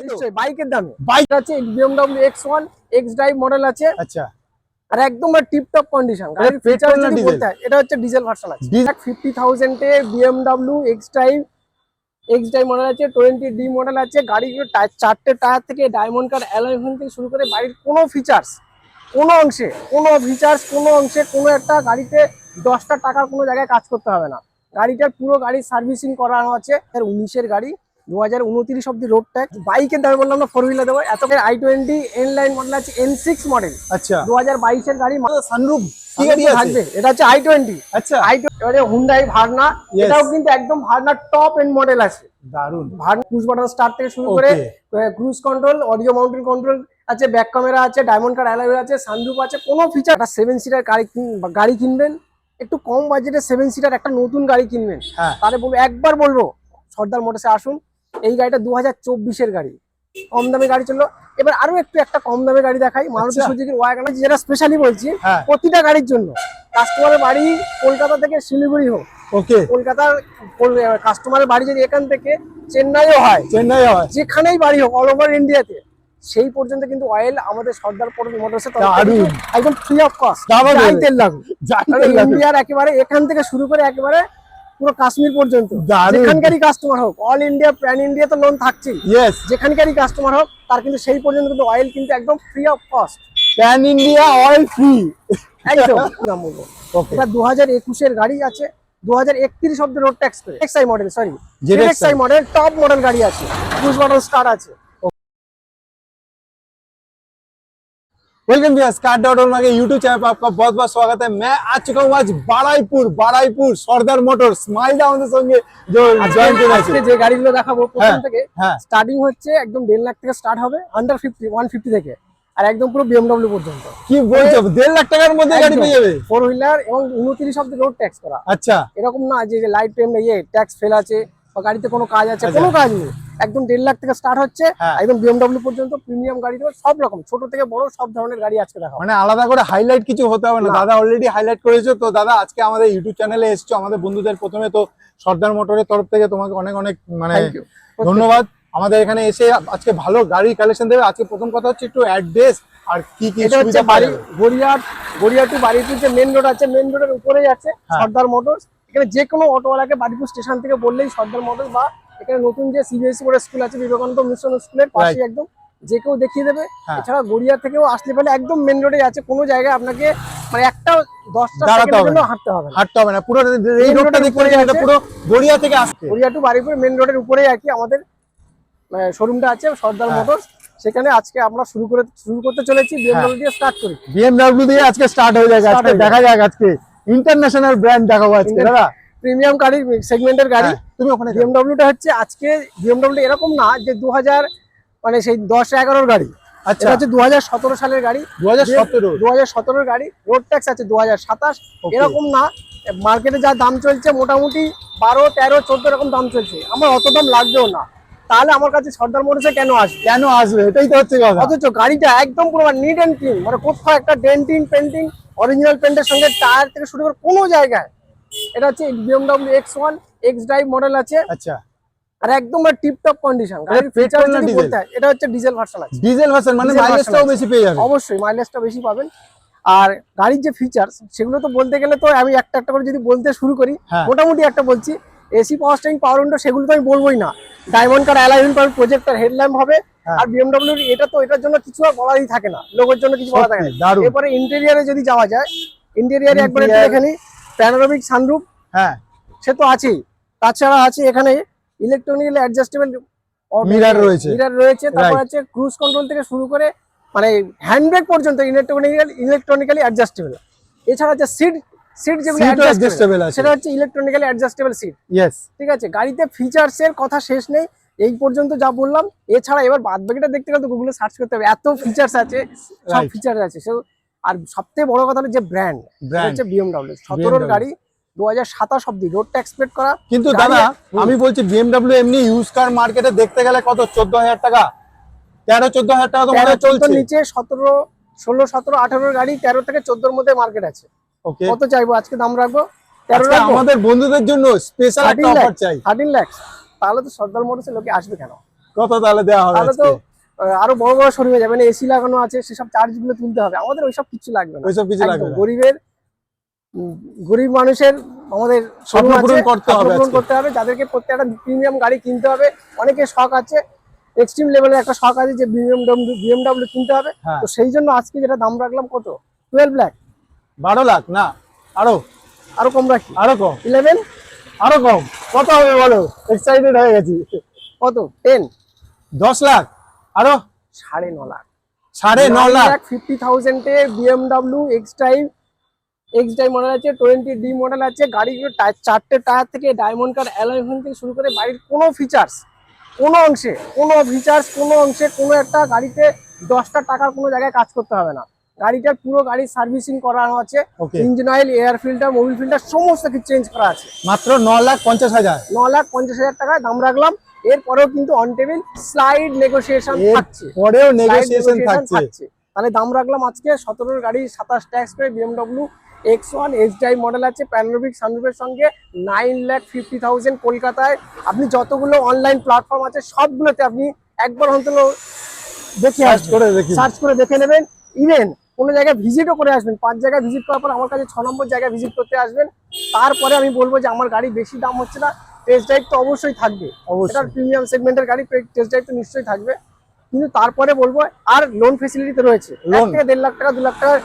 নিশ্চয়ই বাইকের দামে। বাইক আছে BMW X1 X Drive model আছে। আচ্ছা, আর একদম টিপ টপ কন্ডিশন। গাড়ির ফিচার যদি বলতে হয়, এটা হচ্ছে ডিজেল ভার্সন আছে। 50,000 এ BMW X Drive মডেল আছে, 20D মডেল আছে। গাড়িগুলো চারটে টায়ার থেকে ডায়মন্ড কাট অ্যালয় হুইল থেকে শুরু করে বাড়ির কোনো ফিচার্স, কোনো অংশে কোনো একটা গাড়িতে 10টা টাকার কোনো জায়গায় কাজ করতে হবে না। গাড়িটার পুরো গাড়ির সার্ভিসিং করানো আছে। 2019-এর গাড়ি, 2029 অব্দি রোড ট্যাক্স। বাইকের দামে বললাম না, 4 হুইলার দেবো। এত i20 এন লাইন মডেল আছে, N6 মডেল। আচ্ছা, 2022-এর গাড়ি। সানরুফ কি গাড়ি থাকবে? এটা হচ্ছে i20। আচ্ছা, এবারে হুন্ডাই ভার্না, এটাও কিন্তু একদম ভার্না টপ এন্ড মডেল আছে। দারুন। ভার্না পুশ বাটন স্টার্ট থেকে শুরু করে cruise control, audio mountain control আছে, ব্যাক ক্যামেরা আছে, ডায়মন্ড কাট অ্যালয় হুইল আছে, সানরুফ আছে। কোনো ফিচার। 7 সিটার গাড়ি কিনবেন, একটু কম বাজেটে 7 সিটার একটা নতুন গাড়ি কিনবেন, তাহলে বলবো, একবার বলবো সর্দার মোটরসে আসুন। এই গাড়িটা 2024-এর গাড়ি, কম দামে গাড়ি চললো। এবার আরো একটা কম দামে গাড়ি দেখাই, মারুতি সুজুকির ওয়াগন, যেটা স্পেশালি বলছি প্রতিটা গাড়ির জন্য। কাস্টমারের বাড়ি কলকাতা থেকে শিলিগুড়ি হোক, কলকাতার কাস্টমারের বাড়ি যদি এখান থেকে চেন্নাইও হয়, যেখানেই বাড়ি হোক অল ওভার ইন্ডিয়াতে, সেই পর্যন্ত কিন্তু অয়েল আমাদের সর্দার মোটরসে একদম ফ্রি অফ কস্ট। তেল লাগুক ইন্ডিয়ার একেবারে এখান থেকে শুরু করে একেবারে পুরো কাশ্মীর পর্যন্ত, যেখানকারই কাস্টমার হোক, অল ইন্ডিয়া প্যান ইন্ডিয়া তো লোন থাকছেই, যেখানকারই কাস্টমার হোক তার কিন্তু সেই পর্যন্ত কিন্তু অয়েল কিন্তু একদম free of cost. Pan India oil free একদম। এটা 2021-এর গাড়ি আছে, 2031 অব্দি রোড ট্যাক্স করে। XI model, sorry ZXi model, top model गाड़ी আছে, पुश बटन स्टार्ट আছে। वेलकम व्यूअर्स, कार.org के यूट्यूब चैनल पर आपका बहुत बहुत स्वागत है। मैं आ चुका हूँ आज বারাইপুর সর্দার মোটরস। স্মাইল আমাদের সঙ্গে जो জয়েন করে আছে। যে গাড়িগুলো দেখাবো প্রথম থেকে স্টার্টিং হচ্ছে একদম 1.5 লাখ থেকে স্টার্ট হবে, আন্ডার 150 থেকে, আর একদম পুরো BMW পর্যন্ত। কি বলছো, 1.5 লাখ টাকার মধ্যে গাড়ি পেয়ে যাবে? 4 হুইলার এবং 29 অব্দি রোড ট্যাক্স করা। আচ্ছা, এরকম না যে লাইট টাইম ট্যাক্স ফেল আছে বা গাড়িতে কোনো কাজ আছে, কোনো কাজ নেই। একদম 1.5 লাখ থেকে স্টার্ট হচ্ছে, একদম BMW পর্যন্ত প্রিমিয়াম গাড়ি দেবো। সব রকম ছোট থেকে বড় সব ধরনের গাড়ি আজকে দেখাবো। মানে আলাদা করে হাইলাইট কিছু হতে হবে না, দাদা অলরেডি হাইলাইট করেছো। তো দাদা আজকে আমাদের ইউটিউব চ্যানেলে এসেছো, আমাদের বন্ধুদের প্রথমে তো সর্দার মোটরের তরফ থেকে তোমাকে অনেক অনেক মানে ধন্যবাদ। আমাদের এখানে এসে আজকে ভালো গাড়ি কালেকশন দেবে। আজকে প্রথম কথা হচ্ছে একটু অ্যাড্রেস আর কি কি সুবিধা পাবে। গড়িয়া টু বারুইপুর যে মেন রোড আছে, মেন রোডের উপরেই আছে সর্দার মোটরস। এখানে যে কোনো অটোওয়ালাকে বারুইপুর স্টেশন থেকে বললেই সর্দার মোটরস, বা এখানে নতুন যে CBSE বোর্ডের স্কুল আছে বিবেকানন্দ মিশন স্কুলের পাশে একদম, যে কেউ দেখিয়ে দেবে। এছাড়া গড়িয়া থেকেও আসলে পারে একদম মেন রোডে আছে, কোনো জায়গায় আপনাকে মানে একটা 10টা সেকেন্ডের জন্য হাঁটতে হবে না। পুরো এই রোডটা দেখতে এটা পুরো গড়িয়া থেকে আসছে, গড়িয়া টু বারুইপুর মেন রোডের উপরেই আর কি আমাদের শোরুমটা আছে সর্দার মোটরস। সেখানে আজকে আমরা শুরু করতে চলেছি BMW দিয়ে স্টার্ট করি। BMW দিয়ে আজকে স্টার্ট হয়ে যায়। আজকে দেখা যাক, আজকে ইন্টারন্যাশনাল ব্র্যান্ড দেখাবো আজকে দাদা, প্রিমিয়াম গাড়ি সেগমেন্টের গাড়ি। তুমি ওখানে BMW-টা হচ্ছে আজকে BMW এরকম না যে 2000 মানে সেই 10-11-এর গাড়ি। আচ্ছা, হচ্ছে 2017 সালের গাড়ি, 2017 গাড়ি। রোড ট্যাক্স আছে 2027। এরকম না, মার্কেটে যা দাম চলছে মোটামুটি 12, 13, 14 এরকম দাম চলছে। আমার অত দাম লাগবেও না, তাহলে আমার কাছে সর্দার মোটরসে কেন আসবে? এটাই তো হচ্ছে কথা। অথচ গাড়িটা একদম পুরো নিট এন্ড ক্লিন, মানে কোথাও একটা ডেন্টিং পেন্টিং, অরিজিনাল পেন্টের সঙ্গে টায়ার থেকে শুরু করে কোনো জায়গায়। এটা হচ্ছে BMW X1 X Drive model আছে। আচ্ছা, আর একদম টিপ টপ কন্ডিশন। গাড়ির ফিচার যদি বলতে হয়, এটা হচ্ছে ডিজেল ভার্সন আছে। ডিজেল ভার্সন মানে মাইলেজটাও বেশি পেয়ে যাবে। অবশ্যই মাইলেজটা বেশি পাবেন। আর গাড়ির যে ফিচার সেগুলো তো বলতে গেলে তো আমি একটা করে যদি বলতে শুরু করি, মোটামুটি একটা বলছি। AC পাওয়ার স্টিয়ারিং, পাওয়ার উইন্ডো, সেগুলো তো আমি বলবোই না। ডায়মন্ড কাট অ্যালয় হুইল পাবেন, প্রজেক্টর হেডল্যাম্প হবে। আর BMW এটা তো এটার জন্য কিছু বলারই থাকে না, লোগোর জন্য কিছু বলা থাকে না। এরপরে ইন্টেরিয়ারে যদি যাওয়া যায়, ইন্টেরিয়ারে একবারে এখানে প্যানোরামিক সানরুফ, সে তো আছেই। তাছাড়া আছে এখানে ইলেকট্রনিক্যালি অ্যাডজাস্টেবল মিরর রয়েছে। তারপর আছে ক্রুজ কন্ট্রোল থেকে শুরু করে মানে হ্যান্ডব্রেক পর্যন্ত ইলেকট্রনিক্যালি অ্যাডজাস্টেবল। এছাড়া আছে সিট যেগুলো অ্যাডজাস্টেবল আছে, সেটা হচ্ছে ইলেকট্রনিক্যালি অ্যাডজাস্টেবল সিট। ঠিক আছে, গাড়িতে ফিচার্সের কথা শেষ নেই। এই পর্যন্ত যা বললাম, এছাড়া এবার বাদ বাকিটা দেখতে গেলে তো গুগলে সার্চ করতে হবে, এত ফিচার্স আছে, সব ফিচার আছে। আর সবথেকে বড় কথা হলো যে ব্র্যান্ড হচ্ছে BMW। 17-এর গাড়ি, 2027 অব্দি রোড ট্যাক্স পেড করা। কিন্তু দাদা আমি বলছি BMW এমনি ইউজ কার মার্কেটে দেখতে গেলে কত 14,000 টাকা, 13-14,000 টাকা তো মনে চলছে। নিচে 17, 16, 17, 18-এর গাড়ি 13 থেকে 14-এর মধ্যে মার্কেট আছে। কত চাইবো আজকে দাম রাখবো? 13 রাখবো। আমাদের বন্ধুদের জন্য স্পেশাল একটা অফার চাই 13 লাখ। তাহলে তো সর্দার মোটরসে লোকে আসবে কেন? কত তাহলে দেওয়া হবে তাহলে তো আজকে? আরো বড় বড় শোরুমে যাবেন, এসি লাগানো আছে, সেসব চার্জ গুলো তুলতে হবে, আমাদের ওইসব কিছু লাগবে না। ওইসব কিছু লাগবে একদম না, গরিবের গরিব মানুষের আমাদের স্বপ্ন শোরুম পূরণ আছে, করতে স্বপ্ন হবে পূরণ আজকে। করতে হবে, যাদেরকে প্রত্যেকটা প্রিমিয়াম গাড়ি কিনতে হবে। অনেকে শখ আছে, এক্সট্রিম লেভেলের একটা শখ আছে যে বিএমডব্লিউ কিনতে হবে। হ্যাঁ, তো সেই জন্য আজকে যেটা দাম রাখলাম কত, 12 লাখ। 12 লাখ না, আরো আরো কম রাখি, আরো কম, 11। আরো কম, কত হবে বলো? এক্সাইটেড হয়ে গেছি। কত, 10। 10 লাখ, আরো 9.5 লাখ। 9.5 লাখ। 50,000 এর বিএমডব্লিউ এক্স ড্রাইভ মডেল আছে, 20D মডেল আছে। গাড়িগুলো চারটে টায়ার থেকে ডায়মন্ড কাট অ্যালয় হুইল থেকে শুরু করে বাড়ির কোনো ফিচার্স, কোনো অংশে কোনো একটা গাড়িতে 10টা টাকার কোনো জায়গায় কাজ করতে হবে না। গাড়িটার পুরো গাড়ির সার্ভিসিং করানো আছে, okay, engine oil, air filter, Mobil filter সমস্ত কিছু চেঞ্জ করা আছে। মাত্র 9,50,000। 9,50,000 টাকায় দাম রাখলাম। এরপরেও কিন্তু অন টেবিল স্লাইড নেগোসিয়েশন থাকছে, পরেও Slight নেগোসিয়েশন negotiation থাকছে। তাহলে দাম রাখলাম আজকে 17 গাড়ি 27 ট্যাক্স করে BMW X1 x drive model আছে, প্যানোরামিক সানরুফের সঙ্গে 9,50,000 কলকাতায়। আপনি যতগুলো অনলাইন প্ল্যাটফর্ম আছে সবগুলোতে আপনি একবার অন্তত দেখে সার্চ করে দেখে নেবেন। ইভেন কোনো জায়গায় ভিজিটও করে আসবেন, 5 জায়গায় ভিজিট করার পর আমার কাছে 6 নম্বর জায়গায় ভিজিট করতে আসবেন। তারপরে আমি বলবো যে আমার গাড়ি বেশি দাম হচ্ছে না, টেস্ট ড্রাইভ তো অবশ্যই থাকবে, এটা প্রিমিয়াম সেগমেন্টের গাড়ি, টেস্ট ড্রাইভ তো নিশ্চয়ই থাকবে। কিন্তু তারপরে বলবো আর লোন ফেসিলিটি রয়েছে, 1 থেকে 1.5 লাখ টাকা 2 লাখ টাকা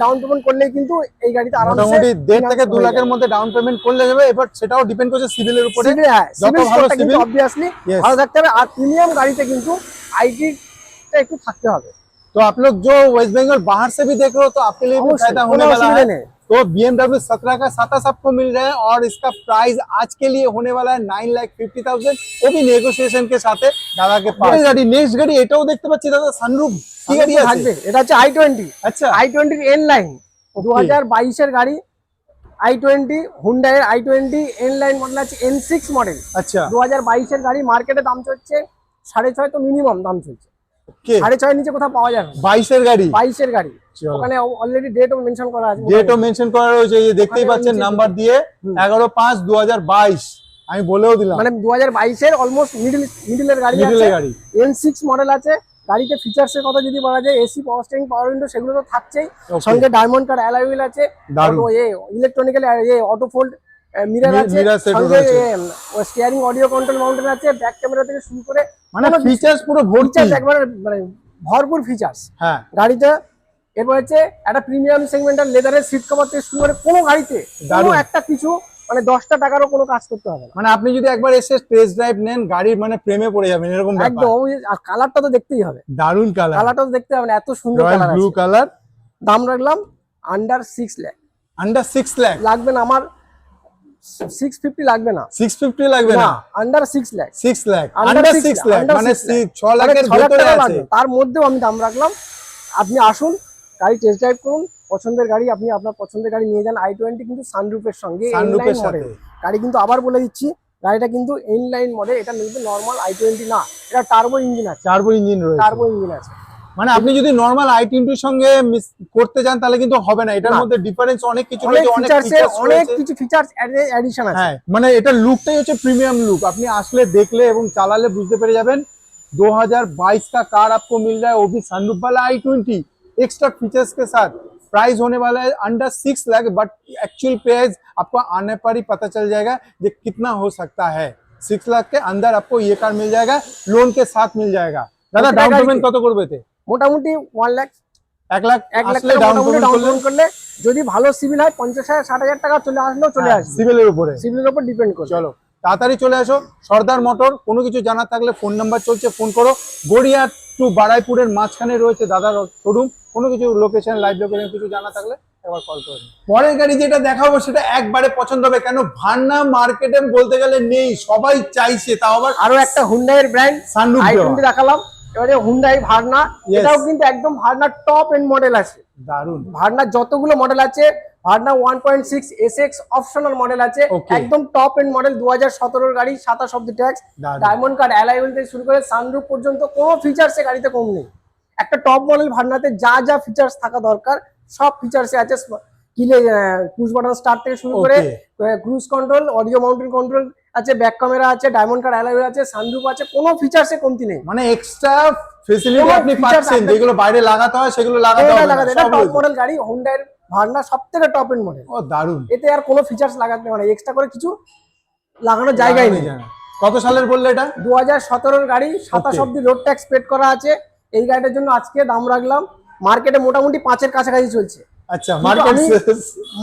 ডাউন পেমেন্ট করলেই কিন্তু এই গাড়িতে আরামসে মোটামুটি 1.5 থেকে 2 লাখের মধ্যে ডাউন পেমেন্ট করলে যাবে। এবার সেটাও ডিপেন্ড করছে সিভিলের উপরে, যত ভালো সিভিল অবভিয়াসলি Yes. ভালো থাকতে হবে। আর প্রিমিয়াম গাড়িতে কিন্তু আইডিটা একটু থাকতে হবে। तो आप लोग जो वेस्ट बंगाल बाहर से भी देख रहे हो तो आपके लिए भी अवश्य, फायदा होने कोई वाला असुविधा है। नहीं। तो BMW 17 का 27 आपको मिल रहा है और इसका प्राइस आज के लिए होने वाला है 9,50,000, वो भी नेगोशिएशन के साथ है दादा के पास। गाड़ी नेक्स्ट गाड़ी এটাও দেখতে পাচ্ছি দাদা, সানরুফ কি গাড়ি আছে? থাকবে, এটা হচ্ছে i20। আচ্ছা, i20 এন লাইন 2022 এর গাড়ি। i20 হুন্ডাই এর i20 এন লাইন মডেল আছে, N6 মডেল, আচ্ছা, 2022 এর গাড়ি। মার্কেটে দাম চলছে 6.5, তো মিনিমাম দাম চলছে, ওকে, 6.5 নিচে কোথাও পাওয়া যাবে না। 22 এর গাড়ি, 22 এর গাড়ি, চলো। ওখানে অলরেডি ডেটও মেনশন করা আছে, ডেটও মেনশন করা রয়েছে, এই যে দেখতেই ওখানে পাচ্ছেন নিচে নাম্বার দিয়ে 11/5/2022। আমি বলেও দিলাম মানে 2022 এর অলমোস্ট মিডলের গাড়ি মিডলের আছে। গাড়ি। N6 মডেল আছে। গাড়িতে ফিচার্সের কথা যদি বলা যায়, এসি, পাওয়ার স্টিয়ারিং, পাওয়ার উইন্ডো সেগুলো তো থাকছেই, Okay. সঙ্গে ডায়মন্ড কাট অ্যালয় হুইল আছে, দারুণ। ইলেকট্রনিক্যাল অটো ফোল্ড মিরর আছে, Mirror set সঙ্গে রয়েছে। স্টিয়ারিং অডিও কন্ট্রোল মাউন্টেন আছে, ব্যাক ক্যামেরা থেকে শুরু করে মানে ফিচার্স পুরো ভর্তি। ফিচার্স একবারে মানে ভরপুর ফিচার্স হ্যাঁ, গাড়িটা। এরপর হচ্ছে একটা প্রিমিয়াম সেগমেন্টের লেদারের সিট কভার থেকে শুরু করে কোনো গাড়িতে কোনো দারুণ। একটা কিছু মানে 10টা টাকারও কোনো কাজ করতে হবে না। মানে আপনি যদি একবার এসে টেস্ট ড্রাইভ নেন, গাড়ির মানে প্রেমে পড়ে যাবেন এরকম ব্যাপার। একদম, আর কালারটা তো দেখতেই হবে, দারুন কালার, কালারটা তো দেখতে হবে না, এত সুন্দর রয়্যাল কালার ব্লু আছে। কালার। দাম রাখলাম আন্ডার 6 লাখ। আন্ডার 6 লাখ লাগবে না আমার, 650 লাগবে না, 650 লাগবে না, under 6 lakh. 6 lakh, Under under 6 6 lakh under মানে 6 লাখ। 6 লাখের 6 লাখ ভিতরে টাকা আছে। লাগবে, তার মধ্যেও আমি দাম রাখলাম। আপনি আসুন, গাড়ি টেস্ট ড্রাইভ করুন, পছন্দের গাড়ি, আপনি আপনার পছন্দের গাড়ি নিয়ে যান। i20 কিন্তু সানরুফের সঙ্গে, সানরুফের ইনলাইন সাথে। মডেল গাড়ি, কিন্তু আবার বলে দিচ্ছি গাড়িটা কিন্তু ইনলাইন মডেল, এটা কিন্তু নরমাল i20 না, এটা টার্বো ইঞ্জিন আছে, টার্বো ইঞ্জিন রয়েছে। টার্বো ইঞ্জিন আছে। মানে আপনি যদি নরমাল i20 এর সঙ্গে মিস করতে চান তাহলে কিন্তু হবে না, এটার না। মধ্যে ডিফারেন্স অনেক কিছু অনেক রয়েছে, অনেক ফিচার্স, ফিচার্স অনেক রয়েছে। কিছু ফিচার্স অ্যাডিশন আছে। হ্যাঁ, মানে এটা লুকটাই হচ্ছে प्रीमियम लुक। আপনি আসলে দেখলে এবং চালালে বুঝতে পেরে যাবেন 2022 का कार आपको मिल रहा है, वो भी सनरूफ वाला i20 एक्स्ट्रा फीचर्स के साथ। प्राइस होने वाला है under 6 lakh, but actual price आपको आने पर ही पता चल जाएगा ये कितना हो सकता है। 6 लाख के अंदर आपको ये कार मिल जाएगा, लोन के साथ मिल जाएगा। दादा डाउन पेमेंट কত করবে তে? মোটামুটি 1 লাখ, 1 লাখ 1 লাখ আসলে টাকা ডাউন মোটামুটি পেমেন্ট ডাউন করলে পেমেন্ট করলে, যদি ভালো সিভিল হয় 50,000-60,000 টাকা চলে আসলেও চলে আসবে, সিভিলের উপরে। সিভিলের উপর ডিপেন্ড করে। চলো তাড়াতাড়ি চলে আসো সর্দার মোটর। কোনো কিছু জানার থাকলে ফোন নাম্বার চলছে, ফোন করো। গড়িয়া টু বারাইপুরের মাঝখানে রয়েছে দাদার শোরুম। কোনো কিছু লোকেশন, লাইভ লোকেশন কিছু জানা থাকলে একবার কল করে নিন। পরের গাড়ি যেটা দেখাবো সেটা একবারে পছন্দ হবে, কেন ভার্না মার্কেটে বলতে গেলে নেই, সবাই চাইছে, তাও আবার আরো একটা হুন্ডাই এর ব্র্যান্ড সানরুফ i20 দেখালাম, এবারে হুন্ডাই ভার্না। Yes. এটাও কিন্তু একদম ভার্নার টপ এন্ড মডেল আছে। দারুন। ভার্নার যতগুলো মডেল আছে, ভার্না 1.6 SX অপশনাল মডেল আছে, Okay. একদম টপ এন্ড মডেল, 2017 এর গাড়ি, 27 অব্দি ট্যাক্স, দারুণ। ডায়মন্ড কার্ড অ্যালয় হুইল থেকে শুরু করে সানরুফ পর্যন্ত কোনো ফিচার্সে গাড়িতে কম নেই। একটা টপ মডেল ভার্নাতে যা যা ফিচার্স থাকা দরকার সব ফিচার্সে আছে। কিলে পুশ বাটন স্টার্ট থেকে শুরু করে Okay. Cruise control, audio mountain control আছে, ব্যাক ক্যামেরা আছে, ডায়মন্ড কাট অ্যালয় আছে, সানরুফ আছে, কোনো ফিচার্সে কমতি নেই। মানে এক্সট্রা ফেসিলিটি কোনো আপনি features পাচ্ছেন, আপনি- যেগুলো বাইরে লাগাতে হয় সেগুলো লাগাতে হবে না, এটা সব টপ রয়েছে। মডেল গাড়ি, হোন্ডার ভার্না সবথেকে টপ এন্ড মডেল। ও দারুন, এতে আর কোনো ফিচার্স লাগাতে মানে এক্সট্রা করে কিছু লাগানোর জায়গাই নেই। কত সালের বললে এটা? 2017 গাড়ি, 27 অব্দি রোড ট্যাক্স পেড করা আছে। এই গাড়িটার জন্য আজকে দাম রাখলাম মার্কেটে মোটামুটি 5-এর কাছাকাছি চলছে। আচ্ছা, কিন্তু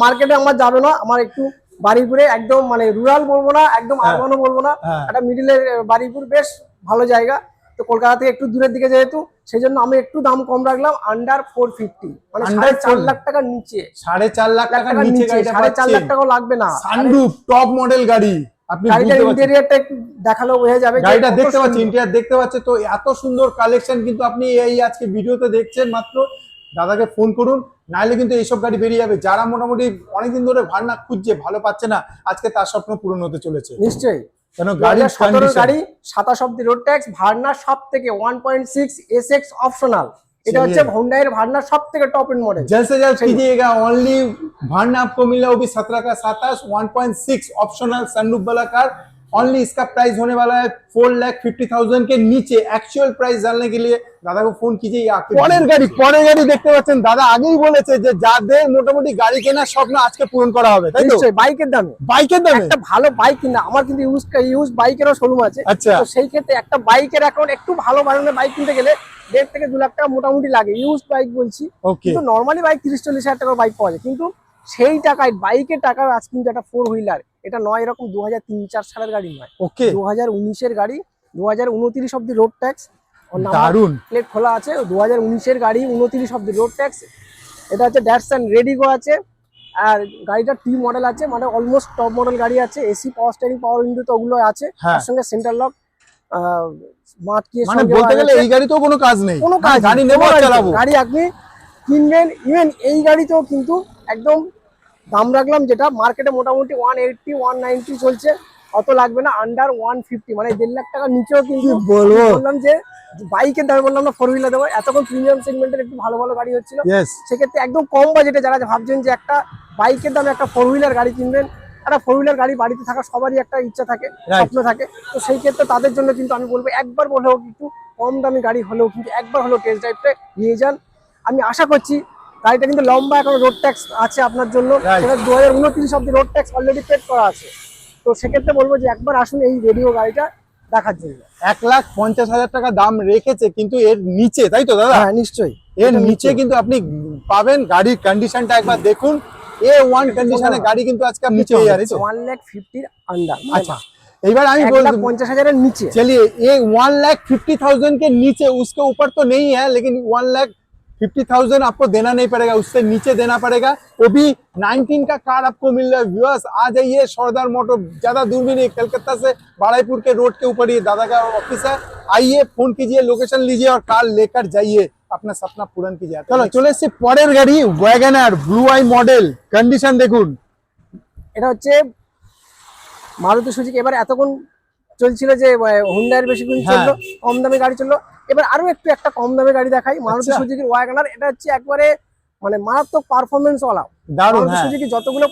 মার্কেটে আমার যাবে না, আমার একটু বারুইপুরে একদম মানে রুরাল বলবো না, একদম আরবানও বলবো না, একটা মিডিলের বারুইপুর বেশ ভালো জায়গা। তো কলকাতা থেকে একটু দূরের দিকে যেহেতু, সেই জন্য আমি একটু দাম কম রাখলাম, আন্ডার 450, মানে 4.5 লাখ টাকার নিচে। 4.5 লাখ টাকার নিচে গাড়িটা 4.5 লাখ টাকাও লাগবে না। সানরুফ টপ মডেল গাড়ি, আপনি গাড়িটার ইন্টেরিয়রটা একটু দেখালেও বোঝা যাবে। গাড়িটা দেখতে পাচ্ছেন, ইন্টেরিয়র দেখতে পাচ্ছেন তো, এত সুন্দর কালেকশন কিন্তু আপনি এই আজকে ভিডিওতে দেখছেন মাত্র। দাদাকে ফোন করুন, নাহলে কিন্তু এইসব গাড়ি বেরিয়ে যাবে। যারা মোটামুটি অনেকদিন ধরে ভাড়না খুঁজছে, ভালো পাচ্ছে না, আজকে তার স্বপ্ন পূরণ হতে চলেছে নিশ্চয়ই। কেন গাড়ির 17 গাড়ি, 27 অব্দি রোড ট্যাক্স, ভার্না সব থেকে 1.6 এসএক্স অপশনাল। এটা হচ্ছে হোন্ডার ভার্না সব থেকে টপ এন্ড মডেল। जल्द से जल्द कीजिएगा, ओनली भार्ना आपको मिला वो भी 17 का 27 1.6 ऑप्शनल सनरूफ वाला कार। ओनली इसका प्राइस होने वाला है 4,50,000 के नीचे। एक्चुअल प्राइस जानने के लिए दादा को फोन कीजिए। পরের গাড়ি দেখতে পাচ্ছেন, দাদা আগেই বলেছে যে যাদের মোটামুটি গাড়ি কেনার স্বপ্ন আজকে পূরণ করা হবে, তাই তো? নিশ্চয়ই, বাইকের দামে। একটা ভালো বাইক কিনা, আমার কিন্তু ইউজ বাইকেরও শোরুম আছে। আচ্ছা। তো সেই ক্ষেত্রে একটা বাইকের এখন একটু ভালো মানের বাইক কিনতে গেলে 1.5 থেকে 2 লাখ টাকা মোটামুটি লাগে। ইউজ বাইক বলছি, ওকে। কিন্তু নরমালি বাইক 30-40 হাজার টাকার বাইক পাওয়া যায়। কিন্তু সেই টাকায় বাইকের টাকায় আজ কিন্তু একটা 4 হুইলার, এটা নয় এরকম 2003-4 সালের গাড়ি নয়, ওকে, 2019-এর গাড়ি, 2029 অব্দি রোড ট্যাক্স। দারুন। প্লেট খোলা আছে, 2019-এর গাড়ি, 29 অব্দি রোড ট্যাক্স। এটা হচ্ছে ড্যাটসান রেডিগো আছে। আর গাড়িটা টি মডেল আছে, মানে অলমোস্ট টপ মডেল গাড়ি আছে। এসি, পাওয়ার স্টিয়ারিং, পাওয়ার উইন্ডো তো ওগুলো আছে। তার সঙ্গে সেন্টার লক, স্মার্ট কি, মানে বলতে গেলে এই গাড়ি তো কোনো কাজ নেই, কোনো কাজ গাড়ি নেবো আর চালাবো। গাড়ি আপনি কিনবেন, ইভেন এই গাড়িতেও কিন্তু একদম দাম রাখলাম যেটা মার্কেটে মোটামুটি 180 190 চলছে, অত লাগবে না, আন্ডার 150, মানে 1.5 লাখ টাকার নিচেও কিন্তু বললাম যে বাইকের দামে বললাম না 4 হুইলার দেবো। এতক্ষণ প্রিমিয়াম সেগমেন্টের একটু ভালো ভালো গাড়ি হচ্ছিল, সেক্ষেত্রে একদম কম বাজেটে যারা ভাবছেন যে একটা বাইকের দামে একটা 4 হুইলার গাড়ি কিনবেন, একটা 4 হুইলার গাড়ি বাড়িতে থাকা সবারই একটা ইচ্ছা থাকে, স্বপ্ন থাকে। তো সেই ক্ষেত্রে তাদের জন্য কিন্তু আমি বলবো একবার হলেও কিন্তু কম দামি গাড়ি হলেও কিন্তু একবার হলেও টেস্ট ড্রাইভটা নিয়ে যান। আমি আশা করছি গাড়িটা কিন্তু লম্বা এখন রোড ট্যাক্স আছে আপনার জন্য, সেটা 2029 অব্দি রোড ট্যাক্স অলরেডি পেড করা আছে। তো সেক্ষেত্রে বলবো যে একবার আসুন এই রেডিও গাড়িটা দেখার জন্য। 1,50,000 টাকা দাম রেখেছে, কিন্তু এর নিচে, তাই তো দাদা? হ্যাঁ নিশ্চয়ই, এর নিচে কিন্তু আপনি পাবেন। গাড়ির কন্ডিশনটা একবার দেখুন, A1 কন্ডিশনে গাড়ি কিন্তু আজকে নিচে হয়ে যাচ্ছে 1,50,000 আন্ডার। আচ্ছা, এইবার আমি বলবো 1,50,000 নিচে। चलिए, ये 1,50,000 के नीचे, उसके ऊपर तो नहीं है, लेकिन 1,50,000 आपको देना नहीं पड़ेगा, उससे नीचे देना पड़ेगा। वो भी 19 का कार आपको मिल रहा है। व्यूअर्स, आ जाइए सरदार मोटर, ज्यादा दूर भी नहीं, कलकत्ता से बाड़ाईपुर के रोड के ऊपर ही दादा का ऑफिस है। आइए, फोन कीजिए, लोकेशन लीजिए और कार लेकर जाइए, अपना सपना पूर्ण कीजिए। चलो चले এসেছি পরের গাড়ি, WagonR blue eye model. Condition দেখুন, এটা হচ্ছে মারুতি সুজুকি। এবার এতক্ষণ চলছিল যে হুন্ডাইয়ের বেশি দিন চললো, কম দামে গাড়ি চললো, এবার আরো একটু একটা কম দামে গাড়ি দেখাই, মারুতি সুজুকির ওয়াগনার। এটা হচ্ছে একবারে মানে মারাত্মক পারফরমেন্স ওয়ালা। মারুতি সুজুকি যতগুলো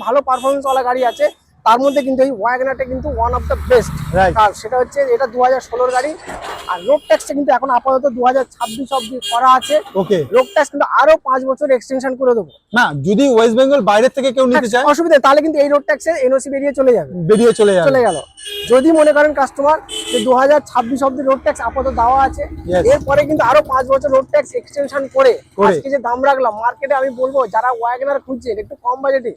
ভালো পারফরমেন্স ওয়ালা গাড়ি আছে, তার মধ্যে কিন্তু এই ওয়াগনারটা কিন্তু one of the best car. সেটা হচ্ছে এটা 2016 গাড়ি। আর রোড ট্যাক্সটা কিন্তু এখন আপাতত 2026 অব্দি করা আছে। ওকে, রোড ট্যাক্স কিন্তু আরো 5 বছর এক্সটেনশন করে দেবো। না যদি ওয়েস্ট বেঙ্গল বাইরে থেকে কেউ নিতে চায় অসুবিধা, তাহলে কিন্তু এই রোড ট্যাক্সে এনওসি বেরিয়ে চলে যাবে, চলে গেল। যদি মনে করেন কাস্টমার যে 2026 অব্দি রোড ট্যাক্স আপাতত দেওয়া আছে, এরপরে কিন্তু আরো 5 বছর রোড ট্যাক্স এক্সটেনশন করে আজকে যে দাম রাখলাম মার্কেটে, আমি বলবো যারা ওয়াগনার খুঁজছেন একটু কম বাজেটে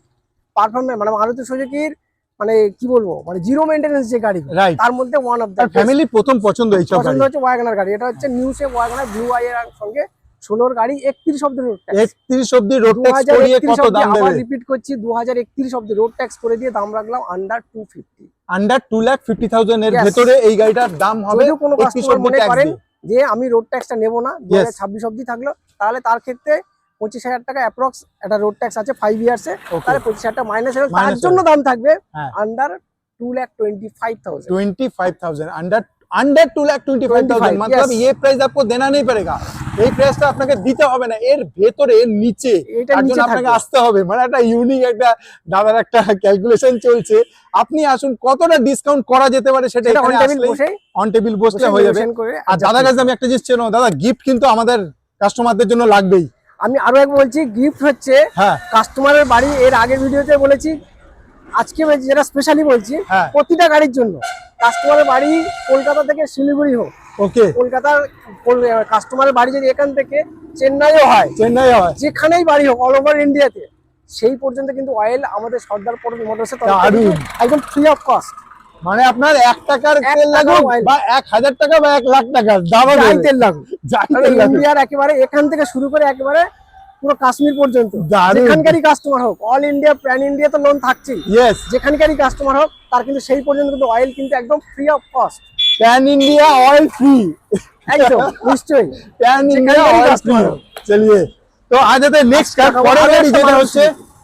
পারফরমেন্স, মানে মারুতি সুজুকির মানে কি বলবো, মানে জিরো মেইনটেনেন্স যে গাড়ি, তার মধ্যে ওয়ান অফ দ্য ফ্যামিলি প্রথম পছন্দ এই সব গাড়ি। পছন্দ হচ্ছে ওয়াগনার গাড়ি। এটা হচ্ছে new shape WagonR blue eye এর সঙ্গে 16 গাড়ি, 31 অব্দি রোড ট্যাক্স। 31 অব্দি রোড ট্যাক্স করিয়ে কত দাম দেবে? আবার রিপিট করছি, 2031 অব্দি রোড ট্যাক্স করে দিয়ে দাম রাখলাম আন্ডার 250, আন্ডার 2,50,000 এর ভিতরে এই গাড়িটার দাম হবে। যদি কোনো কাস্টমার মনে করেন যে আমি রোড ট্যাক্সটা নেব না, 2026 অব্দি থাকলো, তাহলে তার ক্ষেত্রে 25,000 টাকা অ্যাপ্রক্স একটা রোড ট্যাক্স আছে 5 ইয়ার্সে, তাহলে 25,000 টাকা মাইনাস হবে। তার জন্য দাম থাকবে আন্ডার 2,25,000। 25,000 अंडर 2,25,000, मतलब ये प्राइस आपको देना नहीं पड़ेगा। এই প্রাইসটা আপনাকে দিতে হবে না, এর ভেতরে এর নিচে এটা তার জন্য নিচে আপনাকে থাকবে। আসতে হবে, মানে একটা ইউনিক একটা দাদার একটা ক্যালকুলেশন চলছে। আপনি আসুন, কতটা ডিসকাউন্ট করা যেতে পারে সেটা সেটা অন এখানে টেবিল আসলেই বসে অন টেবিল বসলে হয়ে যাবে। negotiation করে আর adjust দাদার করতে কাছে আমি একটা জিনিস চেনো, দাদা গিফট কিন্তু আমাদের কাস্টমারদের জন্য লাগবেই। আমি আরো এক বলছি, গিফট হচ্ছে হ্যাঁ কাস্টমারের বাড়ি। এর আগের ভিডিওতে বলেছি, আজকে যেটা স্পেশালি বলছি, হ্যাঁ প্রতিটা গাড়ির জন্য কাস্টমারের বাড়ি কলকাতা থেকে শিলিগুড়ি হোক, ওকে, কলকাতার কাস্টমারের বাড়ি যদি এখান থেকে চেন্নাইও হয়, চেন্নাই হয়, যেখানেই বাড়ি হোক অল ওভার ইন্ডিয়াতে, সেই পর্যন্ত কিন্তু অয়েল আমাদের সর্দার মোটরসের তরফ থেকে দারুণ। একদম ফ্রি অফ কস্ট। মানে আপনার 1 টাকার এক তেল টাকার লাগুক oil। বা 1000 টাকা বা 1 লাখ টাকা দাবা যাই দেবে, তেল লাগুক, যাই কারণ তেল লাগুক। ইন্ডিয়ার একেবারে এখান থেকে শুরু করে একেবারে পুরো কাশ্মীর পর্যন্ত দারুণ। যেখানকারই কাস্টমার হোক, অল ইন্ডিয়া প্যান ইন্ডিয়া তো লোন থাকছেই, ইয়েস, যেখানকারই কাস্টমার হোক তার কিন্তু সেই পর্যন্ত কিন্তু অয়েল কিন্তু একদম free of cost. Pan India oil free, একদম নিশ্চয়ই। প্যান ইন্ডিয়া যেখানকারই অয়েল ফ্রি। customer হোক। চলিয়ে তো আজ এতে নেক্সট আচ্ছা, পরের আরো গাড়ি একটা যেটা মারুতি হচ্ছে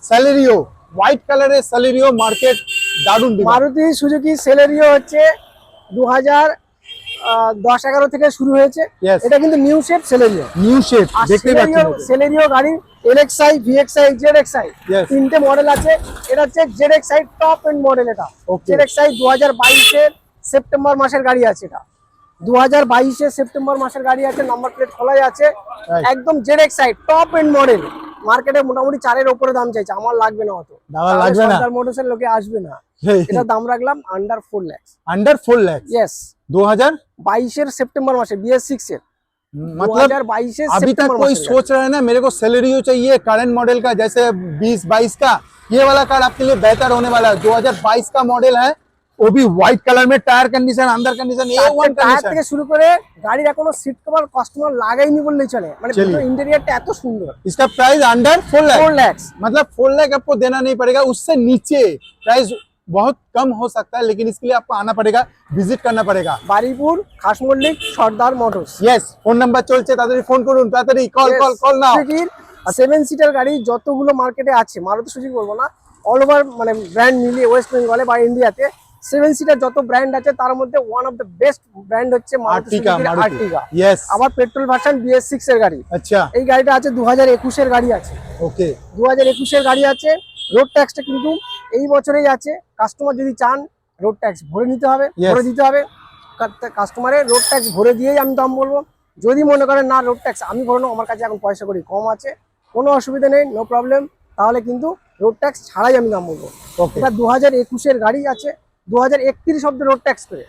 স্যালেরিও, হোয়াইট কালারের স্যালেরিও, মার্কেট দারুণ ডিমান্ড। মারুতি সুজুকি সেলেরিও হচ্ছে 2010-11 থেকে শুরু হয়েছে। Yes. এটা কিন্তু new shape Celerio. New shape আর দেখতে পাচ্ছেন। সেলেরিও গাড়ি এলএক্সআই, ভিএক্সআই, জেডএক্সআই Yes. তিনটে মডেল আছে। এটা হচ্ছে জেডএক্সআই টপ এন্ড মডেল। এটা Okay. জেডএক্সআই 2022-এর সেপ্টেম্বর মাসের গাড়ি আছে। এটা 2022-এর সেপ্টেম্বর মাসের গাড়ি আছে, নাম্বার প্লেট খোলাই আছে। Right. একদম জেডএক্সআই টপ এন্ড মডেল। মার্কেটে মোটামুটি 4-এর উপরে দাম চাইছে, আমার লাগবে না অত, দাদা লাগবে না, সরকার মোটরসের লোকে আসবে না। এটা দাম রাখলাম under 4 lakh. Under 4 lakh. Yes, 2022 September मासे BS6 से मतलब 2022 अभी तक कोई सोच रहा है ना मेरे को सैलरियो चाहिए करंट मॉडल का, जैसे 2022 का, ये वाला कार आपके लिए बेहतर होने वाला है। 2022 का मॉडल है, वो भी व्हाइट कलर में, टायर कंडीशन, अंदर कंडीशन A1 টায়ার कंडीशन। থেকে শুরু করে গাড়ির এখনো সিট কভার কাস্টমার লাগাইনি বললেই চলে, মানে চলিয়ে। ভিতর ইন্টেরিয়রটা এত সুন্দর। इसका प्राइस अंडर 4 लाख, 4 लाख। मतलब 4 लाख आपको देना नहीं पड़ेगा, उससे नीचे प्राइस बहुत कम हो सकता है, लेकिन इसके लिए आपको आना पड़ेगा, विजिट करना पड़ेगा। Baripur Khas Mallick Sardar Motors. Yes, phone number চলছে, তাড়াতাড়ি ফোন করুন, তাড়াতাড়ি কল কল কল নাও। সুজুকির 7 সিটার গাড়ি যতগুলো মার্কেটে আছে, মারুতি সুজুকি বলবো না, অল ওভার মানে ব্র্যান্ড মিলিয়ে ওয়েস্ট বেঙ্গলে বা ইন্ডিয়াতে 7 সিটার যত ব্র্যান্ড আছে তার মধ্যে one of the best brand হচ্ছে মারুতি আর্টিকা, সুজুকির মারুতি। আর্টিকা। यस, আবার পেট্রোল ভার্সন BS6 এর গাড়ি। अच्छा, এই গাড়িটা আছে 2021 এর গাড়ি আছে। ओके, 2021 এর গাড়ি আছে। রোড ট্যাক্সটা কিন্তু এই বছরেই আছে। কাস্টমার যদি চান রোড ট্যাক্স ভরে নিতে হবে, Yes. ভরে দিতে হবে। কাস্টমারের রোড ট্যাক্স ভরে দিয়েই আমি দাম বলবো। যদি মনে করেন না রোড ট্যাক্স আমি ভরবো, আমার কাছে এখন পয়সা করি কম আছে, কোনো অসুবিধা নেই, নো প্রবলেম, তাহলে কিন্তু রোড ট্যাক্স ছাড়াই আমি দাম বলবো। ओके, এটা 2021 এর গাড়ি আছে, 2031 অব্দি রোড ট্যাক্স করে।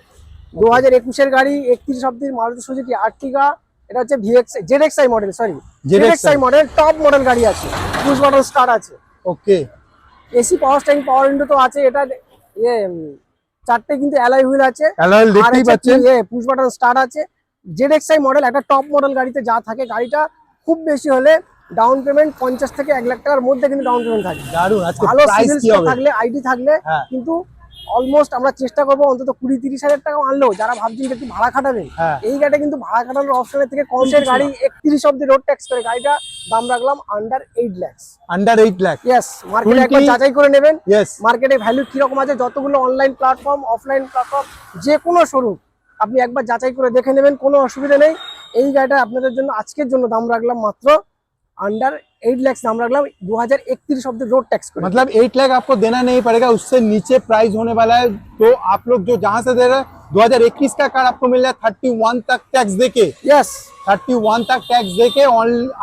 2021 এর গাড়ি 31 অব্দি মারুতি সুজুকি আর্টিকা। এটা হচ্ছে ZXI model, sorry ZXI model, top model গাড়ি আছে, পুশ বাটন স্টার্ট আছে, ओके, এসি পাওয়ার স্টারিং, পাওয়ার উইন্ডো তো আছে। এটা চারটে কিন্তু অ্যালয় হুইল আছে, অ্যালয় দেখতেই পাচ্ছেন। পুশ বাটন স্টার্ট আছে। জেডএক্সআই মডেল একটা টপ মডেল গাড়িতে যা থাকে, গাড়িটা খুব বেশি হলে ডাউন পেমেন্ট 50 থেকে 1 লাখ টাকার মধ্যে কিন্তু ডাউন পেমেন্ট থাকে। দারুন, আজকে ভালো প্রাইস সিভিল কি হবে? থাকলে, আইডি থাকলে হ্যাঁ। কিন্তু অলমোস্ট আমরা চেষ্টা করবো অন্তত 20-30 হাজার টাকা আনলেও, যারা ভাবছেন যে একটু ভাড়া খাটাবেন, হ্যাঁ। এই গাড়িটা কিন্তু ভাড়া খাটানোর অপশনের থেকে কমের গাড়ি 31 অব্দি রোড ট্যাক্স করে। গাড়িটা দাম রাখলাম under 8 lakh. Under 8 lakh. Yes, মার্কেটে 20 একবার যাচাই করে নেবেন, यस, মার্কেটে ভ্যালু কিরকম আছে। যতগুলো অনলাইন প্ল্যাটফর্ম, অফলাইন প্ল্যাটফর্ম, যে কোনো শোরুম আপনি একবার যাচাই করে দেখে নেবেন, কোনো অসুবিধা নেই। এই গাড়িটা আপনাদের জন্য আজকের জন্য দাম রাখলাম মাত্র अंडर 8 लाख दाम रखलाम 2031 অব্দি रोड टैक्स করে। मतलब 8 लाख आपको देना नहीं पड़ेगा, उससे नीचे प्राइस होने वाला है। तो आप लोग जो जहां से दे रहे हैं, 2021 का कार आपको मिल रहा है 31 तक टैक्स देके, यस 31 तक टैक्स देके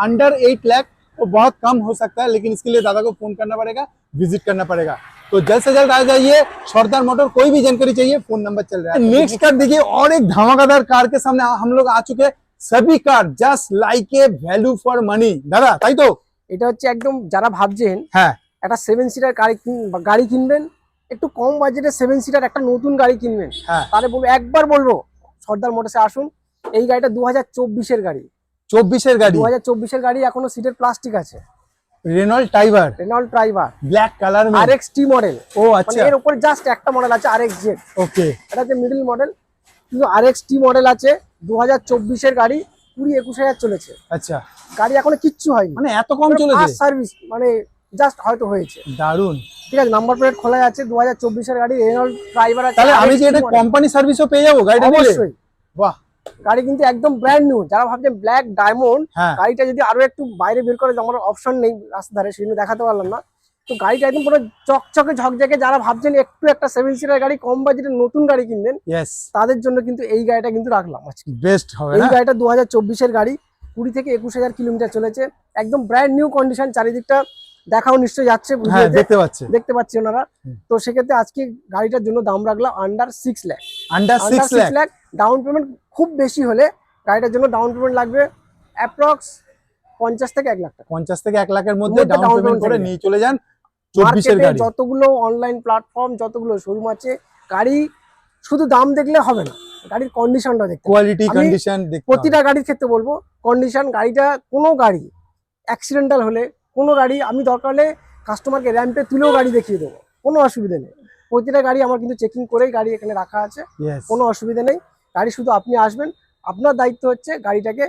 अंडर 8 लाख। वो बहुत कम हो सकता है, लेकिन इसके लिए दादा को फोन करना पड़ेगा, विजिट करना पड़ेगा। तो जल्द से जल्द आ जाइए सरदार मोटर। कोई भी जानकारी चाहिए, फोन नंबर चल रहा है। नेक्स्ट कार देखिए, और एक धमाकेदार कार के सामने हम लोग आ चुके हैं। सभी car just like a value for money. दादा তাই তো? এটা হচ্ছে একদম যারা ভাবছেন হ্যাঁ, একটা 7 সিটার গাড়ি কিনবেন, একটু কম বাজেটে 7 সিটার একটা নতুন গাড়ি কিনবেন, হ্যাঁ, তাহলে বলবো একবার বলবো সর্দার মোটরসে আসুন। এই গাড়িটা 2024 এর গাড়ি, 24 এর গাড়ি, 2024 এর গাড়ি, এখনো সিটের প্লাস্টিক আছে। Renault tiger Renault driver black colour में। RX T মডেল, ओ মানে अच्छा, এর উপরে জাস্ট একটা মডেল আছে RX Z, ओके, এটা হচ্ছে মিডল মডেল। কিন্তু RX T মডেল আছে 2024 এর গাড়ি, 20-21 চলেছে अच्छा, গাড়ি, এখনো কিচ্ছু হয়নি, মানে এত কম চলেছে? ফার্স্ট সার্ভিস, মানে জাস্ট হয়তো হয়েছে। দারুন। ঠিক আছে, নাম্বার প্লেট খোলা আছে, 2024 এর গাড়ি, রেনল্ট ড্রাইভার আছে। তাহলে আমি RX কি T এটা model। কোম্পানি সার্ভিসও পেয়ে যাবো গাড়িটা নিলে? অবশ্যই, বাহ, গাড়ি কিন্তু একদম ব্র্যান্ড নিউ। যারা ভাবছেন ব্ল্যাক ডায়মন্ড হ্যাঁ গাড়িটা যদি আরো একটু বাইরে বের করে, আমার অপশন নেই রাস্তা ধারে, সেজন্য দেখাতে পারলাম না। তো গাড়িটা একদম পুরো চকচকে ঝকঝকে। যারা ভাবছেন একটু একটা 7 সিটার গাড়ি কম বাজেটের নতুন গাড়ি কিনবেন, ইয়েস তাদের জন্য কিন্তু এই গাড়িটা কিন্তু রাখলাম আজকে। বেস্ট হবে এই না? গাড়িটা 2024-এর গাড়ি, 20 থেকে 21,000 কিলোমিটার চলেছে, একদম ব্র্যান্ড নিউ কন্ডিশন। চারিদিকটা দেখাও নিশ্চয়ই যাচ্ছে, হ্যাঁ দেখতে পাচ্ছি। দেখতে পাচ্ছি ওনারা। তো সেক্ষেত্রে আজকে গাড়িটার জন্য দাম রাখলাম under 6 lakh. Under 6 lakh. Down payment খুব বেশি হলে গাড়িটার জন্য ডাউন পেমেন্ট লাগবে অ্যাপ্রক্স 50 থেকে 1 লাখ টাকা। 50 থেকে 1 লাখের মধ্যে ডাউন পেমেন্ট করে নিয়ে চলে যান 24-এর মার্কেটে গাড়ি। যতগুলো অনলাইন প্ল্যাটফর্ম, যতগুলো শোরুম আছে, গাড়ি শুধু দাম দেখলে হবে না, গাড়ির কন্ডিশনটা দেখতে হবে। কোয়ালিটি আমি কন্ডিশন দেখতে হবে। প্রতিটা গাড়ির ক্ষেত্রে বলবো কন্ডিশন, গাড়িটা কোনো গাড়ি অ্যাক্সিডেন্টাল হলে, কোনো গাড়ি আমি দরকার হলে কাস্টমারকে র্যাম্পে তুলেও গাড়ি দেখিয়ে দেবো, কোনো অসুবিধা নেই। প্রতিটা গাড়ি আমার কিন্তু চেকিং করেই গাড়ি এখানে রাখা আছে, Yes. কোনো অসুবিধা নেই। গাড়ি শুধু আপনি আসবেন, আপনার দায়িত্ব হচ্ছে গাড়িটাকে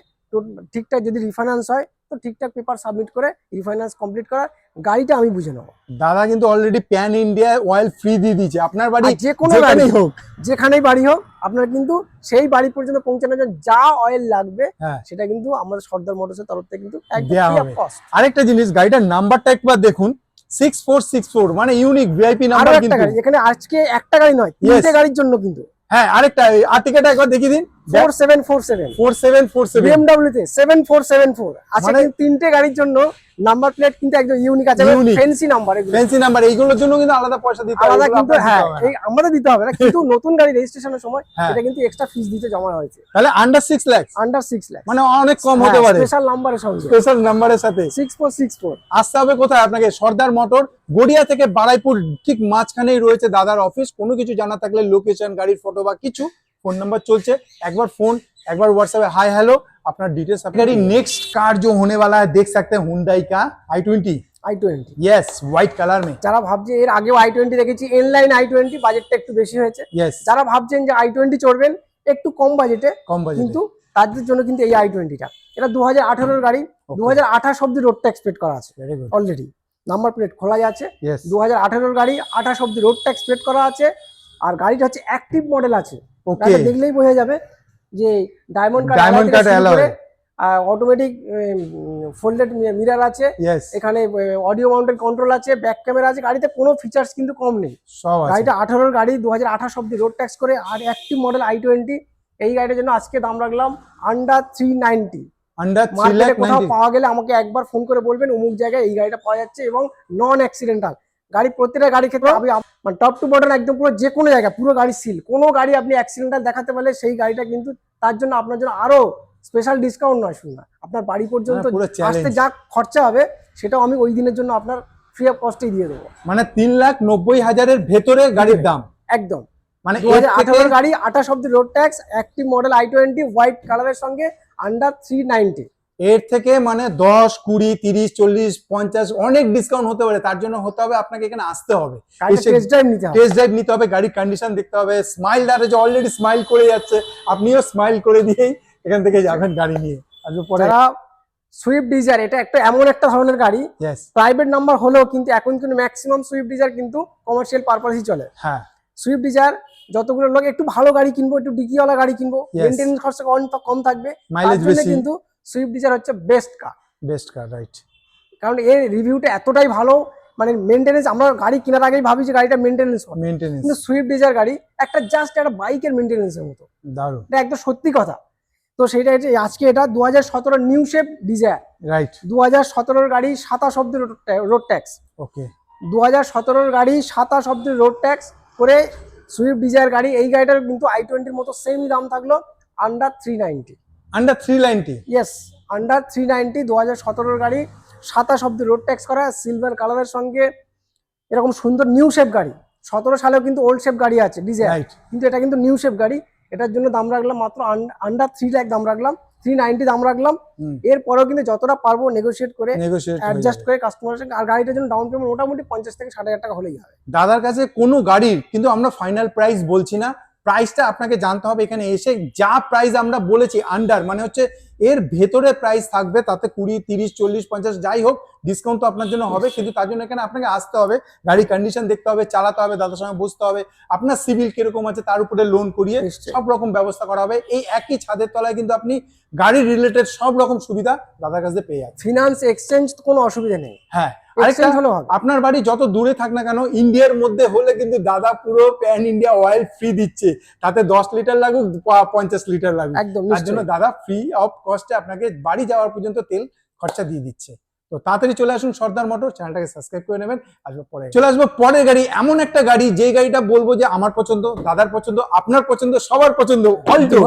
ঠিকঠাক, যদি রিফাইন্যান্স হয় তো ঠিকঠাক পেপার সাবমিট করে রিফাইন্যান্স কমপ্লিট করা, গাড়িটা আমি বুঝে নেবো। দাদা কিন্তু already pan India oil free দিয়ে দিয়েছে। আপনার বাড়ি আর যে কোনো যেখানেই হোক, যেখানেই বাড়ি হোক, আপনার কিন্তু সেই বাড়ি পর্যন্ত পৌঁছানোর জন্য যা অয়েল লাগবে হ্যাঁ সেটা কিন্তু আমাদের সর্দার মোটরসের তরফ থেকে কিন্তু দেয়া একদম হবে। কস্ট। আরেকটা জিনিস, গাড়িটার নাম্বারটা একবার দেখুন, 6464, মানে ইউনিক ভিআইপি আরো নাম্বার একটা কিন্তু। গাড়ি, এখানে আজকে একটা গাড়ি নয়, Yes. 3টে গাড়ির জন্য কিন্তু। হ্যাঁ আরেকটা আর্টিকেলটা একবার দেখিয়ে দিন। 4747 4747 BMW তে 7474 আচ্ছা, মানে- কিন্তু 3টে গাড়ির জন্য নাম্বার প্লেট কিন্তু একদম ইউনিক আছে, Unique। Fancy number. এগুলো ফ্যান্সি নাম্বার, এইগুলোর জন্য কিন্তু আলাদা পয়সা দিতে হবে। আলাদা এগুলো কিন্তু, আপনার দিতে হ্যাঁ হবে না। এই আমাদের দিতে হবে না, কিন্তু নতুন গাড়ি রেজিস্ট্রেশনের সময় হ্যাঁ। এটা কিন্তু এক্সট্রা ফিস দিতে জমা হয়েছে, তাহলে আন্ডার 6 লাখ, আন্ডার 6 লাখ, মানে অনেক কম হতে পারে স্পেশাল নাম্বারের সঙ্গে, স্পেশাল নাম্বারের সাথে। 6464। আসতে হবে কোথায় আপনাকে? সর্দার মোটর, গড়িয়া থেকে বারাইপুর ঠিক মাঝখানেই রয়েছে দাদার অফিস। কোনো কিছু জানা থাকলে লোকেশন, গাড়ির ফটো বা কিছু, ফোন নাম্বার चलছে, একবার ফোন, একবার व्हाट्सएप हाय हेलो, अपना डिटेल्स। गाड़ी नेक्स्ट कार जो होने वाला है देख सकते हैं, हुंडई का i20। i20 yes, white colour में। যারা ভাবছে, এর আগেও i20 দেখেছি, এনলাইন i20, বাজেটটা একটু বেশি হয়েছে। यस, যারা ভাবছেন যে i20 চড়বেন একটু কম বাজেটে, कम बजट। কিন্তু তাদের জন্য কিন্তু এই i20টা, এটা 2018-এর গাড়ি, 2028 অব্দি রোড ট্যাক্স পেড করা আছে very good. Already, number plate খোলা যাচ্ছে। यस, 2018-এর গাড়ি, 28 অব্দি রোড ট্যাক্স পেড করা আছে। আর গাড়িটা হচ্ছে অ্যাক্টিভ মডেল আছে, ओके। গাড়িটা দেখলেই বোঝা যাবে যে diamond Diamond cut alloy। Automatic folded mirror আছে, यस, এখানে অডিও মাউন্টেড কন্ট্রোল আছে, ব্যাক ক্যামেরা আছে। গাড়িতে কোনো ফিচার্স কিন্তু কম নেই। सब আছে। গাড়িটা 18-এর গাড়ি, 2028 অব্দি রোড ট্যাক্স করে, আর অ্যাক্টিভ মডেল i20। এই গাড়িটার জন্য আজকে দাম রাখলাম আন্ডার 390। अंडर 3 মার্কেটে लाख কোথাও 90। পাওয়া গেলে আমাকে একবার ফোন করে বলবেন অমুক জায়গায় এই গাড়িটা পাওয়া যাচ্ছে, এবং নন অ্যাক্সিডেন্টাল গাড়ি। প্রত্যেকটা গাড়ি ক্ষেত্রে আমি মানে টপ টু বটম একদম পুরো যে কোনো জায়গায় পুরো গাড়ি সিল। কোনো গাড়ি আপনি অ্যাক্সিডেন্টাল দেখাতে পারলে সেই গাড়িটা কিন্তু তার জন্য, আপনার জন্য আরো স্পেশাল ডিসকাউন্ট নয়, শুনুন না, আপনার বাড়ি পর্যন্ত পুরো আসতে challenge। যা খরচা হবে সেটাও আমি ওই দিনের জন্য আপনার ফ্রি অফ কস্টেই দিয়ে দেবো, মানে 3,90,000-এর ভেতরে গাড়ির দাম। একদম। মানে 2018-এর গাড়ি, 28 অব্দি road tax, active model i20, white কালারের সঙ্গে আন্ডার 390। এর থেকে মানে 10, 20, 30, 40, 50 অনেক ডিসকাউন্ট হতে পারে। তার জন্য হতে হবে আপনাকে এখানে আসতে হবে, গাড়িটা টেস্ট ড্রাইভ নিতে হবে, টেস্ট ড্রাইভ নিতে হবে, গাড়ির কন্ডিশন দেখতে হবে। স্মাইল দাঁড়ে যে অলরেডি স্মাইল করে যাচ্ছে, আপনিও স্মাইল করে দিয়েই এখান থেকে যাবেন গাড়ি নিয়ে। আর পরে যারা সুইফট ডিজায়ার, এটা একটা এমন একটা ধরনের গাড়ি, यस, প্রাইভেট নাম্বার হলেও কিন্তু এখন কিন্তু ম্যাক্সিমাম সুইফট ডিজায়ার কিন্তু কমার্শিয়াল পারপাসই চলে। হ্যাঁ সুইফট ডিজায়ার যতগুলো লোক একটু ভালো গাড়ি কিনবো, একটু ডিকিওয়ালা গাড়ি কিনবো, Yes. মেনটেন্স খরচা কম থাকবে, তার মাইলেজ জন্য বেশি, কিন্তু সুইফট ডিজায়ার হচ্ছে best car. Best car, right. কারণ এর রিভিউটা এতটাই ভালো, মানে মেনটেনেন্স, আমরা গাড়ি কেনার আগেই ভাবি যে গাড়িটা মেনটেনেন্স হবে, মেইনটেনেন্স কিন্তু সুইফট ডিজায়ার গাড়ি একটা জাস্ট একটা বাইকের মেনটেনেন্সের মতো, দারুণ, এটা একদম সত্যি কথা। তো সেইটা হচ্ছে আজকে এটা 2017 নিউ শেপ ডিজায়ার, রাইট, 2017-এর গাড়ি, 27 অব্দি রোড ট্যাক্স, ওকে। 2017-এর গাড়ি, 27 অব্দি রোড ট্যাক্স করে সুইফট ডিজায়ার গাড়ি। এই গাড়িটার কিন্তু i20-র মতো সেমই দাম থাকলো আন্ডার 390। আন্ডার 390। ইয়েস, আন্ডার 390, 2017-এর গাড়ি, 27 অব্দি রোড ট্যাক্স করা, সিলভার কালারের সঙ্গে এরকম সুন্দর নিউ শেপ গাড়ি। 17 সালেও কিন্তু ওল্ড শেপ গাড়ি আছে ডিজায়ার, রাইট, কিন্তু এটা কিন্তু নিউ শেপ গাড়ি। এটার জন্য দাম রাখলাম মাত্র আন্ডার 3 লাখ দাম রাখলাম, 390 দাম রাখলাম। এরপরেও কিন্তু যতটা পারবো নেগোশিয়েট করে, নেগোশিয়েট অ্যাডজাস্ট করে কাস্টমারের সঙ্গে। আর গাড়িটার জন্য ডাউন পেমেন্ট মোটামুটি 50 থেকে 60,000 টাকা হলেই হবে। দাদার কাছে কোনো গাড়ির কিন্তু আমরা ফাইনাল প্রাইস বলছি না, প্রাইসটা আপনাকে জানতে হবে এখানে এসে। যা প্রাইস আমরা বলেছি আন্ডার মানে হচ্ছে এর ভেতরে প্রাইস থাকবে, তাতে 20, 30, 40, 50 যাই হোক ডিসকাউন্ট তো আপনার জন্য হবে, কিন্তু তার জন্য এখানে আপনাকে আসতে হবে, গাড়ির কন্ডিশন দেখতে হবে, চালাতে হবে, দাদার সঙ্গে বসতে হবে, আপনার সিভিল কিরকম আছে তার উপরে লোন করিয়ে নিশ্চয়ই। সব রকম ব্যবস্থা করা হবে। এই একই ছাদের তলায় কিন্তু আপনি গাড়ির রিলেটেড সব রকম সুবিধা দাদার কাছে পেয়ে যাচ্ছেন। ফিনান্স এক্সচেঞ্জ কোনো অসুবিধা নেই, হ্যাঁ, আরেকটা এক্সচেঞ্জ হলেও হবে। আপনার বাড়ি যত দূরে থাক না কেন, ইন্ডিয়ার মধ্যে হলে কিন্তু দাদা পুরো প্যান ইন্ডিয়া অয়েল ফ্রি দিচ্ছে, তাতে 10 লিটার লাগুক 50 লিটার লাগুক, একদম তার জন্য নিশ্চয়ই। দাদা ফ্রি অফ কস্টে আপনাকে বাড়ি যাওয়ার পর্যন্ত তেল খরচা দিয়ে দিচ্ছে। তো তাড়াতাড়ি চলে আসুন সর্দার মোটর, চ্যানেলটাকে সাবস্ক্রাইব করে নেবেন। আসবো পরে, চলে আসবো পরের গাড়ি, এমন একটা গাড়ি যে গাড়িটা বলবো যে আমার পছন্দ, দাদার পছন্দ, আপনার পছন্দ, সবার পছন্দ, অল্টো।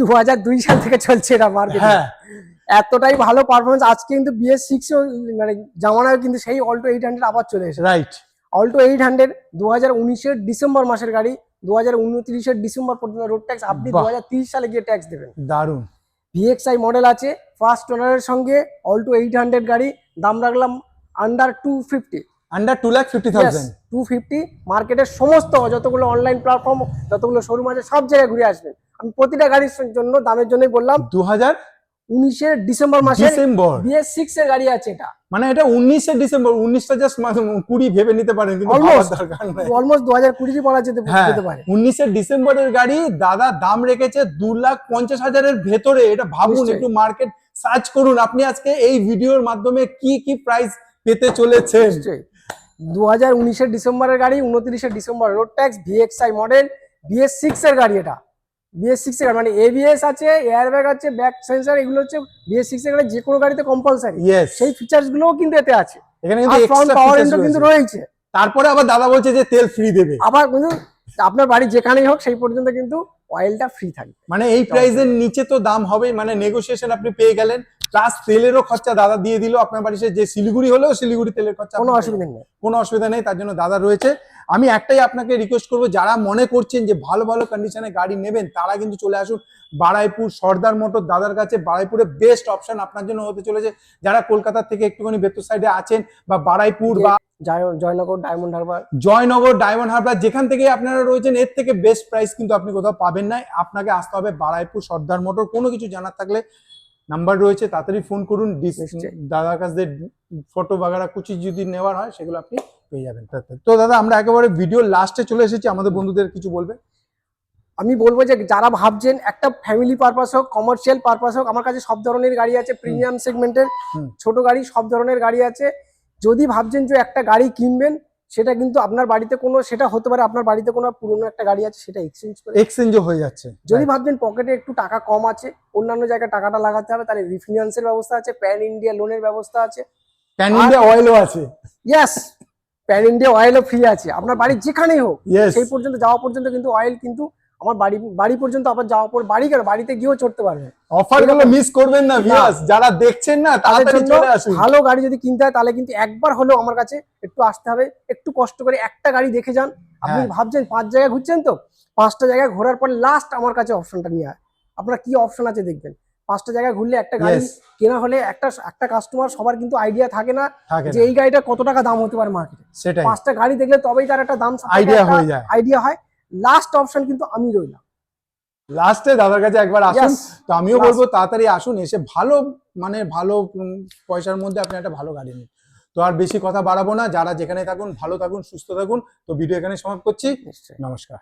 2002 সাল থেকে চলছে এটা মার্কেটে, হ্যাঁ, এতটাই ভালো পারফরমেন্স। আজকে কিন্তু BS6 মানে জামানায় কিন্তু সেই অল্টো 800 আবার চলে এসেছে। রাইট। অল্টো 800 2019-এর ডিসেম্বর মাসের গাড়ি, 2029-এর ডিসেম্বর পর্যন্ত রোড ট্যাক্স, আপনি বাহ। 2030 সালে গিয়ে ট্যাক্স দেবেন। দারুণ। VXI মডেল আছে, ফার্স্ট ওনারের সঙ্গে অল্টো 800 গাড়ি, দাম রাখলাম আন্ডার 250। আন্ডার 2,50,000। 250 মার্কেটের সমস্ত যতগুলো অনলাইন প্ল্যাটফর্ম, যতগুলো শোরুম আছে সব জায়গায় ঘুরে আসবেন। আমি প্রতিটা গাড়ির জন্য দামের জন্যই বললাম। 2019 ডিসেম্বর মাসে ডিসেম্বর, BS6 এর গাড়ি আছে এটা, মানে এটা 19 ডিসেম্বর, 19টা জাস্ট 20 ভেবে নিতে পারেন, কিন্তু ভাবার দরকার নাই। অলমোস্ট 2020 বলা যেতে হ্যাঁ, পারে। 19 ডিসেম্বরের গাড়ি, দাদা দাম রেখেছে 2,50,000-এর ভেতরে। এটা ভাবুন, নিশ্চয়ই। একটু মার্কেট সার্চ করুন আপনি আজকে এই ভিডিওর মাধ্যমে কি কি প্রাইস পেতে চলেছেন। নিশ্চয়ই। 2019-এর ডিসেম্বরের গাড়ি, 29 December road tax, VXI model, BS6 এর গাড়ি এটা। BS6 এর মানে ABS আছে, এয়ারব্যাগ আছে, ব্যাক সেন্সর, এগুলো হচ্ছে BS6 এর গাড়ি যে কোনো গাড়িতে কম্পালসারি। ইয়েস, সেই ফিচার্স গুলোও কিন্তু এতে আছে। এখানে আর কিন্তু ফ্রন্ট এক্সট্রা পাওয়ার ফিচার্স উইন্ডো কিন্তু রয়েছে। রয়েছে। তারপরে আবার দাদা বলছে যে তেল ফ্রি দেবে। আবার কিন্তু আপনার বাড়ি যেখানেই হোক সেই পর্যন্ত কিন্তু অয়েলটা ফ্রি থাকবে। মানে এই প্রাইসের নিচে তো দাম হবেই, মানে নেগোসিয়েশন আপনি পেয়ে গেলেন, প্লাস তেলেরও খরচা দাদা দিয়ে দিল আপনার বাড়ি। যে শিলিগুড়ি হলেও শিলিগুড়ি তেলের খরচা কোনো আপনি অসুবিধা নেই, কোনো অসুবিধা নেই, তার জন্য দাদা রয়েছে। আমি একটাই আপনাকে রিকোয়েস্ট করবো, যারা মনে করছেন যে ভালো ভালো কন্ডিশনে গাড়ি নেবেন, তারা কিন্তু চলে আসুন বারাইপুর সর্দার মোটর দাদার কাছে। বারাইপুরে বেস্ট অপশন আপনার জন্য হতে চলেছে। যারা কলকাতা থেকে একটুখানি বেতুর সাইডে আছেন, বা বারাইপুর বা জয়নগর, ডায়মন্ড হারবার, জয়নগর, ডায়মন্ড হারবার, যেখান থেকে আপনারা রয়েছেন, এর থেকে বেস্ট প্রাইস কিন্তু আপনি কোথাও পাবেন না। আপনাকে আসতে হবে বারাইপুর সর্দার মোটর। কোনো কিছু জানার থাকলে নাম্বার রয়েছে, তাড়াতাড়ি ফোন করুন। দাদার কাছে ফটো বাগারা কুচি যদি নেওয়ার হয় সেগুলো আপনি পেয়ে যাবেন। তো দাদা আমরা একেবারে ভিডিও লাস্টে চলে এসেছি, আমাদের বন্ধুদের কিছু বলবে? আমি বলবো যে যারা ভাবছেন একটা ফ্যামিলি পারপাস হোক, কমার্শিয়াল পারপাস হোক, আমার কাছে সব ধরনের গাড়ি আছে। প্রিমিয়াম সেগমেন্টের ছোট গাড়ি, সব ধরনের গাড়ি আছে। যদি ভাবছেন যে একটা গাড়ি কিনবেন, সেটা কিন্তু আপনার বাড়িতে কোনো, সেটা হতে পারে আপনার বাড়িতে কোনো পুরনো একটা গাড়ি আছে, সেটা এক্সচেঞ্জও হয়ে যাচ্ছে। যদি ভাবছেন পকেটে একটু টাকা কম আছে, অন্যান্য জায়গায় টাকাটা লাগাতে হবে, তাহলে রিফিনান্সের ব্যবস্থা আছে, প্যান ইন্ডিয়া লোনের ব্যবস্থা আছে, প্যান ইন্ডিয়া অয়েলও আছে। ইয়েস, প্যান ইন্ডিয়া অয়েলও ফ্রি আছে। আপনার বাড়ি যেখানেই হোক, Yes. সেই পর্যন্ত যাওয়া পর্যন্ত কিন্তু অয়েল কিন্তু আমার বাড়ি পর্যন্ত আবার যাওয়ার পর বাড়িতে গিয়েও চড়তে পারবেন। অফার গুলো মিস করবেন না ভিউয়ার্স, যারা দেখছেন না তাড়াতাড়ি চলে আসুন। ভালো গাড়ি যদি কিনতে হয় তাহলে কিন্তু একবার হলেও আমার কাছে একটু আসতে হবে, একটু কষ্ট করে একটা গাড়ি দেখে যান। আপনি ভাবছেন 5 জায়গায় ঘুরছেন, তো 5টা জায়গায় ঘোরার পর লাস্ট আমার কাছে অপশনটা নিয়ে হয়। আপনার কি অপশন আছে দেখবেন। 5টা জায়গায় ঘুরলে একটা গাড়ি কেনা হলে একটা কাস্টমার সবার কিন্তু আইডিয়া থাকে না যে এই গাড়িটা কত টাকা দাম হতে পারে মার্কেটে। 5টা গাড়ি দেখলে তবেই তার একটা দাম আইডিয়া হয়। লাস্ট অপশন কিন্তু আমি রইলাম, লাস্টে দাদার কাছে একবার আসুন। তো আমিও বলবো তাড়াতাড়ি আসুন, এসে ভালো মানে ভালো পয়সার মধ্যে আপনি একটা ভালো গাড়ি নিন। তো আর বেশি কথা বাড়াবো না, যারা যেখানে থাকুন ভালো থাকুন, সুস্থ থাকুন। তো ভিডিও এখানে সমাপ্ত করছি, নমস্কার।